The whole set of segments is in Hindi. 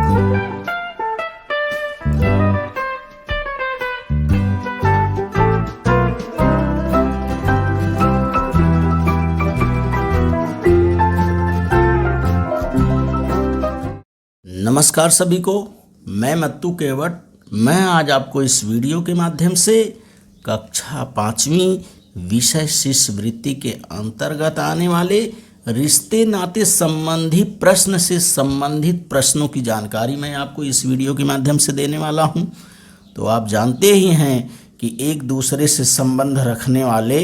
नमस्कार सभी को, मैं मत्तू केवट। मैं आज आपको इस वीडियो के माध्यम से कक्षा 5वीं विषय शिष्यवृत्ति के अंतर्गत आने वाले रिश्ते नाते संबंधी प्रश्न से संबंधित प्रश्नों की जानकारी मैं आपको इस वीडियो के माध्यम से देने वाला हूं। तो आप जानते ही हैं कि एक दूसरे से संबंध रखने वाले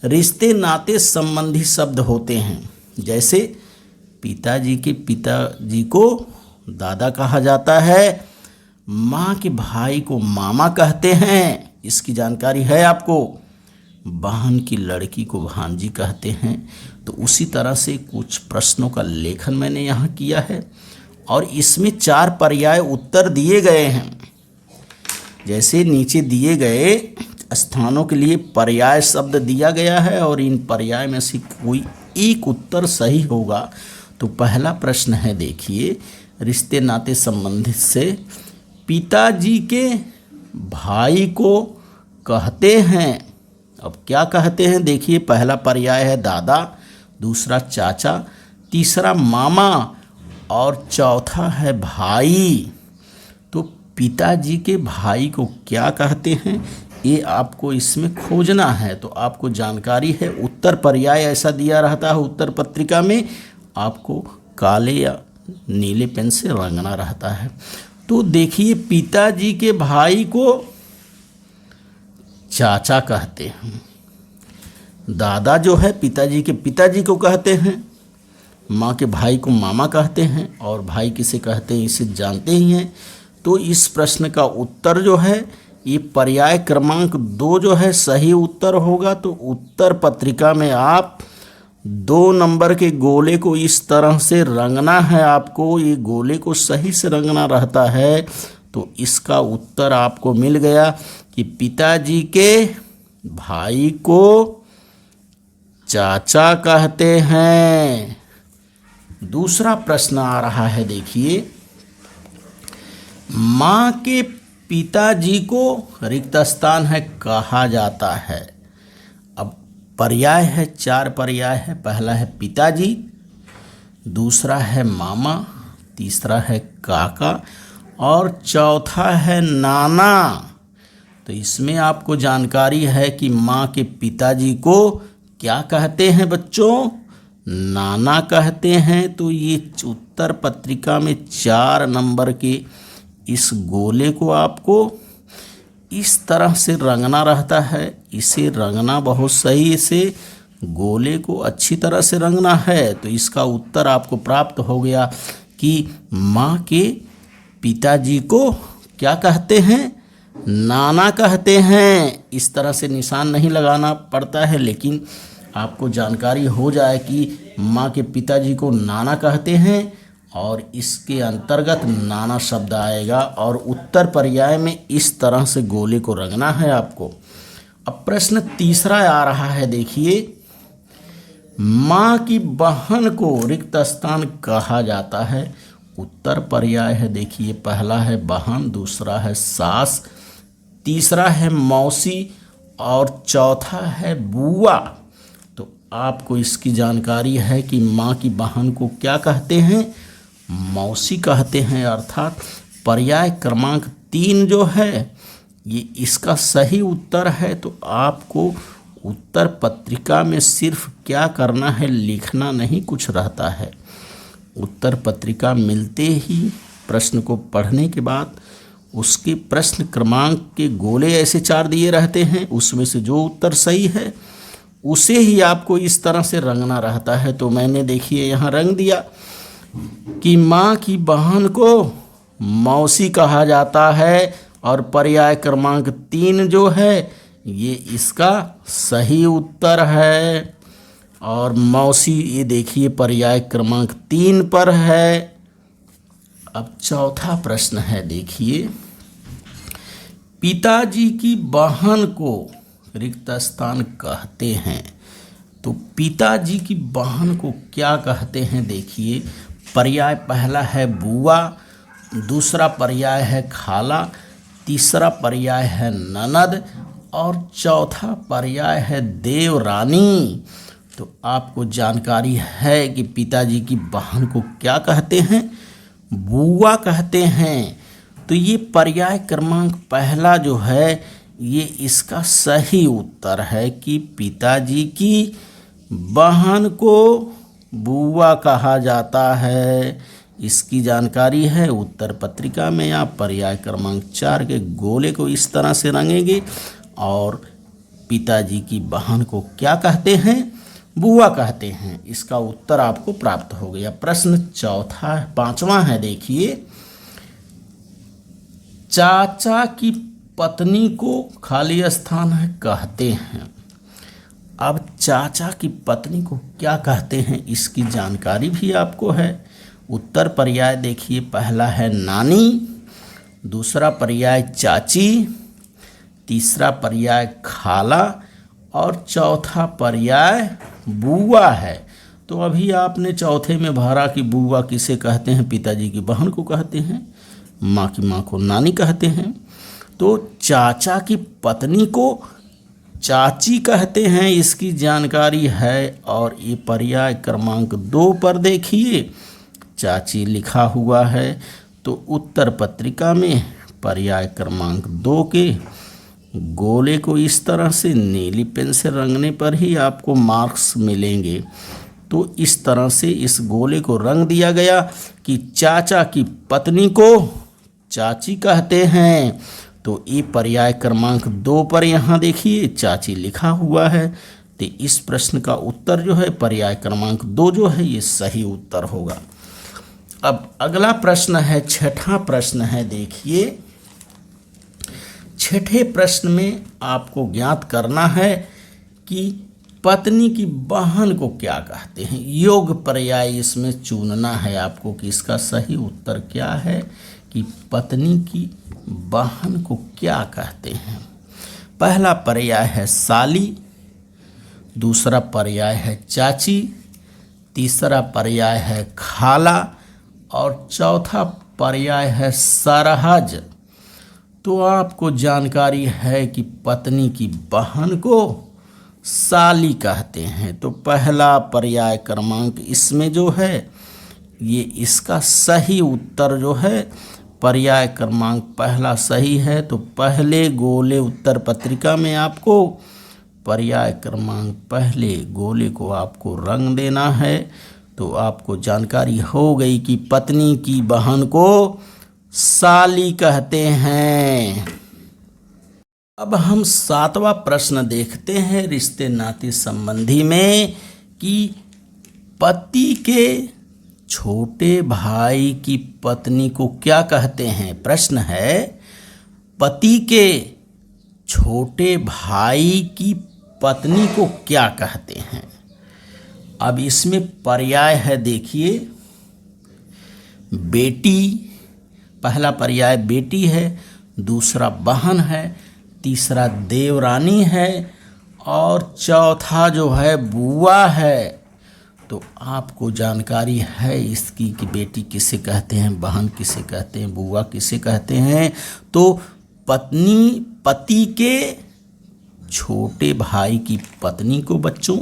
रिश्ते नाते संबंधी शब्द होते हैं। जैसे पिताजी के पिताजी को दादा कहा जाता है, माँ के भाई को मामा कहते हैं, इसकी जानकारी है आपको। बहन की लड़की को भांजी कहते हैं। तो उसी तरह से कुछ प्रश्नों का लेखन मैंने यहाँ किया है और इसमें 4 पर्याय उत्तर दिए गए हैं। जैसे नीचे दिए गए स्थानों के लिए पर्याय शब्द दिया गया है और इन पर्याय में से कोई एक उत्तर सही होगा। तो पहला प्रश्न है, देखिए, रिश्ते नाते संबंधित से पिताजी के भाई को कहते हैं। अब क्या कहते हैं, देखिए, पहला पर्याय है दादा, दूसरा चाचा, तीसरा मामा और चौथा है भाई। तो पिताजी के भाई को क्या कहते हैं, ये आपको इसमें खोजना है। तो आपको जानकारी है, उत्तर पर्याय ऐसा दिया रहता है उत्तर पत्रिका में, आपको काले या नीले पेन से रंगना रहता है। तो देखिए, पिताजी के भाई को चाचा कहते हैं, दादा जो है पिताजी के पिताजी को कहते हैं, माँ के भाई को मामा कहते हैं और भाई किसे कहते हैं इसे जानते ही हैं। तो इस प्रश्न का उत्तर जो है, ये पर्याय क्रमांक 2 जो है सही उत्तर होगा। तो उत्तर पत्रिका में आप 2 नंबर के गोले को इस तरह से रंगना है आपको। ये गोले को सही से रंगना रहता है। तो इसका उत्तर आपको मिल गया कि पिताजी के भाई को चाचा कहते हैं। दूसरा प्रश्न आ रहा है, देखिए, माँ के पिताजी को रिक्त स्थान है कहा जाता है। अब पर्याय है, 4 पर्याय है। पहला है पिताजी, दूसरा है मामा, तीसरा है काका और चौथा है नाना। तो इसमें आपको जानकारी है कि माँ के पिताजी को क्या कहते हैं बच्चों, नाना कहते हैं। तो ये उत्तर पत्रिका में 4 नंबर के इस गोले को आपको इस तरह से रंगना रहता है। इसे रंगना बहुत सही से, गोले को अच्छी तरह से रंगना है। तो इसका उत्तर आपको प्राप्त हो गया कि माँ के पिताजी को क्या कहते हैं, नाना कहते हैं। इस तरह से निशान नहीं लगाना पड़ता है, लेकिन आपको जानकारी हो जाए कि माँ के पिताजी को नाना कहते हैं और इसके अंतर्गत नाना शब्द आएगा और उत्तर पर्याय में इस तरह से गोले को रंगना है आपको। अब प्रश्न तीसरा आ रहा है, देखिए, माँ की बहन को रिक्त स्थान कहा जाता है। उत्तर पर्याय है, देखिए, पहला है बहन, दूसरा है सास, तीसरा है मौसी और चौथा है बुआ। तो आपको इसकी जानकारी है कि माँ की बहन को क्या कहते हैं, मौसी कहते हैं। अर्थात पर्याय क्रमांक 3 जो है ये इसका सही उत्तर है। तो आपको उत्तर पत्रिका में सिर्फ क्या करना है, लिखना नहीं कुछ रहता है। उत्तर पत्रिका मिलते ही प्रश्न को पढ़ने के बाद उसके प्रश्न क्रमांक के गोले ऐसे 4 दिए रहते हैं, उसमें से जो उत्तर सही है उसे ही आपको इस तरह से रंगना रहता है। तो मैंने, देखिए, यहाँ रंग दिया कि माँ की बहन को मौसी कहा जाता है और पर्याय क्रमांक 3 जो है ये इसका सही उत्तर है। और मौसी, ये देखिए, पर्याय क्रमांक 3 पर है। अब चौथा प्रश्न है, देखिए, पिताजी की बहन को रिक्त स्थान कहते हैं। तो पिताजी की बहन को क्या कहते हैं, देखिए, पर्याय पहला है बुआ, दूसरा पर्याय है खाला, तीसरा पर्याय है ननद और चौथा पर्याय है देवरानी। तो आपको जानकारी है कि पिताजी की बहन को क्या कहते हैं? बुआ कहते हैं। तो ये पर्याय क्रमांक पहला जो है ये इसका सही उत्तर है कि पिताजी की बहन को बुआ कहा जाता है। इसकी जानकारी है उत्तर पत्रिका में। आप पर्याय क्रमांक 4 के गोले को इस तरह से रंगेंगे और पिताजी की बहन को क्या कहते हैं? बुआ कहते हैं। इसका उत्तर आपको प्राप्त हो गया। प्रश्न चौथा 5वां है, देखिए। चाचा की पत्नी को खाली स्थान है कहते हैं। अब चाचा की पत्नी को क्या कहते हैं इसकी जानकारी भी आपको है। उत्तर पर्याय देखिए, पहला है नानी, दूसरा पर्याय चाची, तीसरा पर्याय खाला और चौथा पर्याय बुआ है। तो अभी आपने चौथे में भरा कि बुआ किसे कहते हैं? पिताजी की बहन को कहते हैं। माँ की माँ को नानी कहते हैं। तो चाचा की पत्नी को चाची कहते हैं, इसकी जानकारी है। और ये पर्याय क्रमांक 2 पर देखिए चाची लिखा हुआ है। तो उत्तर पत्रिका में पर्याय क्रमांक 2 के गोले को इस तरह से नीली पेन से रंगने पर ही आपको मार्क्स मिलेंगे। तो इस तरह से इस गोले को रंग दिया गया कि चाचा की पत्नी को चाची कहते हैं। तो ये पर्याय क्रमांक 2 पर यहाँ देखिए चाची लिखा हुआ है। तो इस प्रश्न का उत्तर जो है पर्याय क्रमांक 2 जो है ये सही उत्तर होगा। अब अगला प्रश्न है, छठा प्रश्न है, देखिए। छठे प्रश्न में आपको ज्ञात करना है कि पत्नी की बहन को क्या कहते हैं। योग पर्याय इसमें चुनना है आपको कि इसका सही उत्तर क्या है कि पत्नी की बहन को क्या कहते हैं। पहला पर्याय है साली, दूसरा पर्याय है चाची, तीसरा पर्याय है खाला और चौथा पर्याय है सरहज। तो आपको जानकारी है कि पत्नी की बहन को साली कहते हैं। तो पहला पर्याय क्रमांक इसमें जो है ये इसका सही उत्तर जो है पर्याय क्रमांक पहला सही है। तो पहले गोले उत्तर पत्रिका में आपको पर्याय क्रमांक पहले गोले को आपको रंग देना है। तो आपको जानकारी हो गई कि पत्नी की बहन को साली कहते हैं। अब हम 7वां प्रश्न देखते हैं रिश्ते नाते संबंधी में कि पति के छोटे भाई की पत्नी को क्या कहते हैं। प्रश्न है पति के छोटे भाई की पत्नी को क्या कहते हैं। अब इसमें पर्याय है, देखिए। बेटी, पहला पर्याय बेटी है, दूसरा बहन है, तीसरा देवरानी है और चौथा जो है बुआ है। तो आपको जानकारी है इसकी कि बेटी किसे कहते हैं, बहन किसे कहते हैं, बुआ किसे कहते हैं। तो पति के छोटे भाई की पत्नी को बच्चों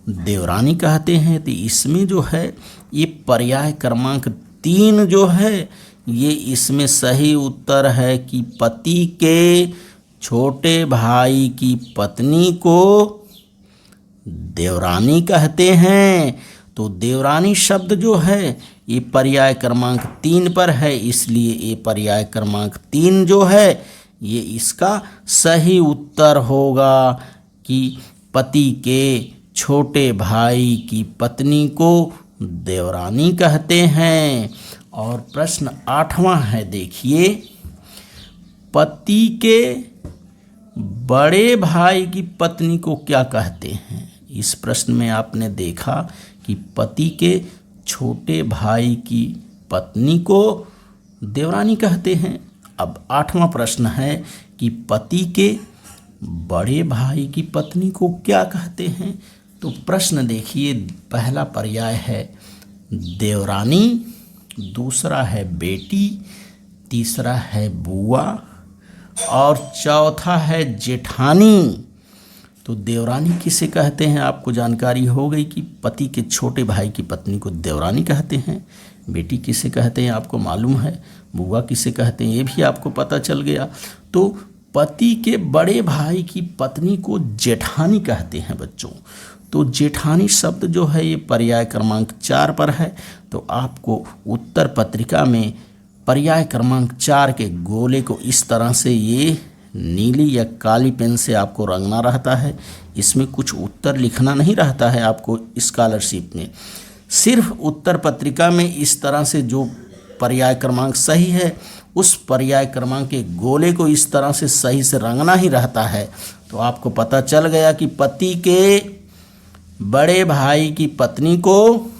देवरानी कहते हैं। तो इसमें जो है ये पर्याय क्रमांक 3 जो है ये इसमें सही उत्तर है कि पति के छोटे भाई की पत्नी को देवरानी कहते हैं। तो देवरानी शब्द जो है ये पर्याय क्रमांक 3 पर है, इसलिए ये पर्याय क्रमांक 3 जो है ये इसका सही उत्तर होगा कि पति के छोटे भाई की पत्नी को देवरानी कहते हैं। और प्रश्न 8वां है, देखिए। पति के बड़े भाई की पत्नी को क्या कहते हैं। इस प्रश्न में आपने देखा कि पति के छोटे भाई की पत्नी को देवरानी कहते हैं। अब 8वां प्रश्न है कि पति के बड़े भाई की पत्नी को क्या कहते हैं। तो प्रश्न देखिए, पहला पर्याय है देवरानी दूसरा है बेटी, तीसरा है बुआ और चौथा है जेठानी। तो देवरानी किसे कहते हैं आपको जानकारी हो गई कि पति के छोटे भाई की पत्नी को देवरानी कहते हैं। बेटी किसे कहते हैं आपको मालूम है। बुआ किसे कहते हैं ये भी आपको पता चल गया। तो पति के बड़े भाई की पत्नी को जेठानी कहते हैं बच्चों। तो जेठानी शब्द जो है ये पर्याय क्रमांक 4 पर है। तो आपको उत्तर पत्रिका में पर्याय क्रमांक 4 के गोले को इस तरह से ये नीली या काली पेन से आपको रंगना रहता है। इसमें कुछ उत्तर लिखना नहीं रहता है आपको स्कॉलरशिप में। सिर्फ उत्तर पत्रिका में इस तरह से जो पर्याय क्रमांक सही है उस पर्याय क्रमांक के गोले को इस तरह से सही से रंगना ही रहता है। तो आपको पता चल गया कि पति के बड़े भाई की पत्नी को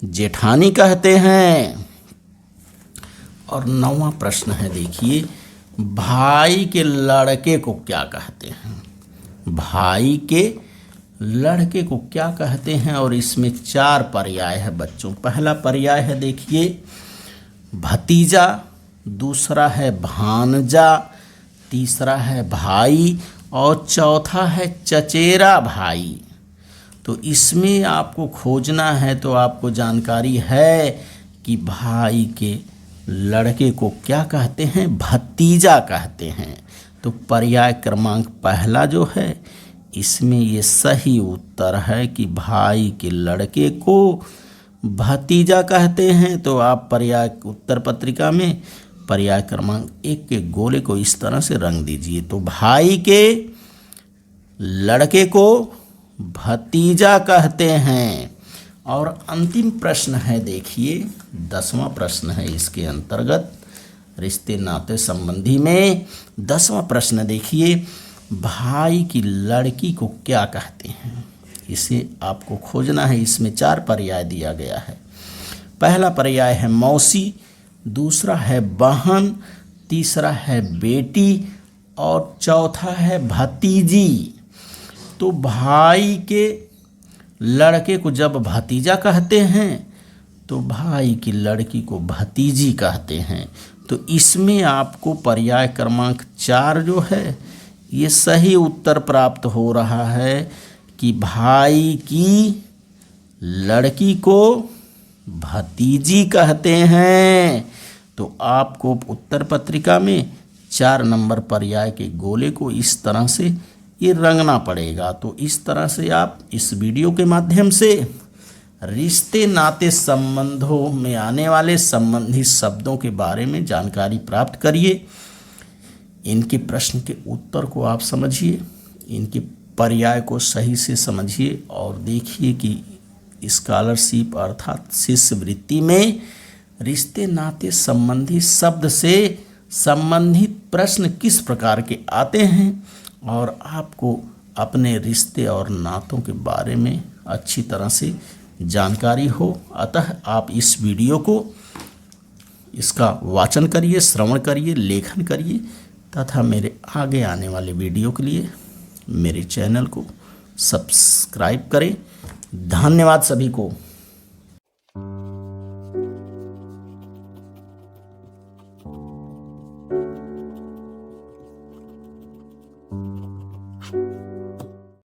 जेठानी कहते हैं। और 9वां प्रश्न है, देखिए, भाई के लड़के को क्या कहते हैं। भाई के लड़के को क्या कहते हैं और इसमें 4 पर्याय है बच्चों। पहला पर्याय है देखिए भतीजा, दूसरा है भांजा, तीसरा है भाई और चौथा है चचेरा भाई। तो इसमें आपको खोजना है तो आपको जानकारी है कि भाई के लड़के को क्या कहते हैं, भतीजा कहते हैं। तो पर्याय क्रमांक पहला जो है इसमें ये सही उत्तर है कि भाई के लड़के को भतीजा कहते हैं। तो आप पर्याय उत्तर पत्रिका में पर्याय क्रमांक 1 के गोले को इस तरह से रंग दीजिए। तो भाई के लड़के को भतीजा कहते हैं। और अंतिम प्रश्न है देखिए 10वां प्रश्न है इसके अंतर्गत रिश्ते नाते संबंधी में 10वां प्रश्न देखिए भाई की लड़की को क्या कहते हैं। इसे आपको खोजना है। इसमें 4 पर्याय दिया गया है। पहला पर्याय है मौसी, दूसरा है बहन, तीसरा है बेटी और चौथा है भतीजी। तो भाई के लड़के को जब भतीजा कहते हैं तो भाई की लड़की को भतीजी कहते हैं। तो इसमें आपको पर्याय क्रमांक 4 जो है ये सही उत्तर प्राप्त हो रहा है कि भाई की लड़की को भतीजी कहते हैं। तो आपको उत्तर पत्रिका में 4 नंबर पर्याय के गोले को इस तरह से ये रंगना पड़ेगा। तो इस तरह से आप इस वीडियो के माध्यम से रिश्ते नाते संबंधों में आने वाले संबंधित शब्दों के बारे में जानकारी प्राप्त करिए। इनके प्रश्न के उत्तर को आप समझिए, इनके पर्याय को सही से समझिए और देखिए कि स्कॉलरशिप अर्थात शिष्यवृत्ति में रिश्ते नाते संबंधी शब्द से संबंधित प्रश्न किस प्रकार के आते हैं और आपको अपने रिश्ते और नातों के बारे में अच्छी तरह से जानकारी हो। अतः आप इस वीडियो को इसका वाचन करिए, श्रवण करिए, लेखन करिए तथा मेरे आगे आने वाले वीडियो के लिए मेरे चैनल को सब्सक्राइब करें। धन्यवाद सभी को।